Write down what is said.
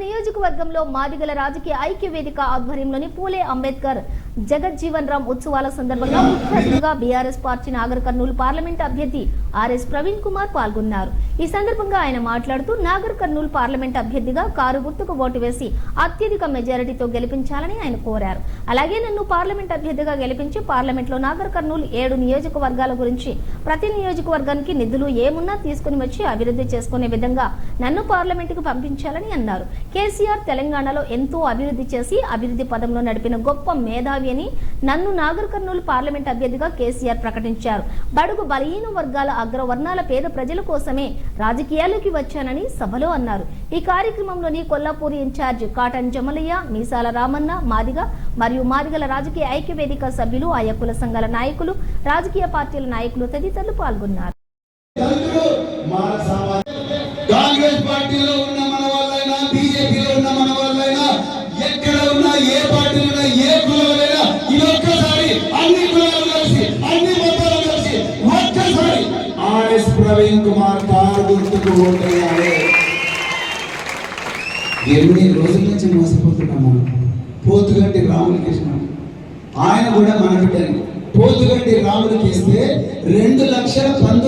నియోజకవర్గంలో మాదిగల రాజకీయ ఐక్య వేదిక ఆధ్వర్యంలోని పూలే అంబేద్కర్ జగజ్జీవన్ రామ్ ఉత్సవాల సందర్భంగా ముఖ్య అతిథిగా BRS party Nagar Kurnool parliament అభ్యర్థి ఆర్ఎస్ ప్రవీణ్ కుమార్ పాల్గొన్నారు. ఈ సందర్భంగా ఆయన మాట్లాడుతూ నాగర్ కర్నూలు పార్లమెంట్ అభ్యర్థిగా కారు గుర్తుకు ఓటు వేసి అత్యధిక మెజారిటీతో గెలిపించాలని ఆయన కోరారు. అలాగే నన్ను పార్లమెంట్ అభ్యర్థిగా గెలిపించి పార్లమెంట్ లో నాగర్ కర్నూలు 7 నియోజకవర్గాల గురించి ప్రతి నియోజకవర్గానికి నిధులు ఏమున్నా తీసుకుని వచ్చి అభివృద్ధి చేసుకునే విధంగా నన్ను పార్లమెంట్ కు పంపించాలని అన్నారు. కేసీఆర్ తెలంగాణలో ఎంతో అభివృద్ధి చేసి అభివృద్ధి పదంలో నడిపిన గొప్ప మేధావి అని నన్ను నాగర్ కర్నూలు పార్లమెంట్ అభ్యర్థిగా కేసీఆర్ ప్రకటించారు. బడుగు బలహీన వర్గాల అగ్రవర్ణాల పేద ప్రజల కోసమే రాజకీయాల్లోకి వచ్చానని సభలో అన్నారు. ఈ కార్యక్రమంలోని కొల్లాపూర్ ఇన్ఛార్జ్ కాటన్ జమలయ్య, మీసాల రామన్న, మాదిగ మరియు మాదిగల రాజకీయ ఐక్య వేదిక సభ్యులు, ఆయా కుల సంఘాల నాయకులు, రాజకీయ పార్టీల నాయకులు తదితరులు పాల్గొన్నారు. కాంగ్రెస్ పార్టీలో ఉన్న మన వాళ్ళైనా, బీజేపీలో ఉన్న మన వాళ్ళైనా, ఎక్కడ ఉన్నా, ఏ పార్టీలో ఉన్నా, ఏ కులంలో ఇదొక్కసారి అన్ని కులాలు కలిసి, అన్ని మతాలు కలిసి ఒక్కసారి ఆర్ఎస్ ప్రవీణ్ కుమార్ కారు గుర్తుకు ఓటేయాలి. ఎన్ని రోజుల నుంచి మోసపోతున్నాం మనం. పోతుగంటి రాములకి ఇష్టం, ఆయన కూడా మన బిడ్డని. పోతుగంటి రాములకి ఇస్తే 2,19,000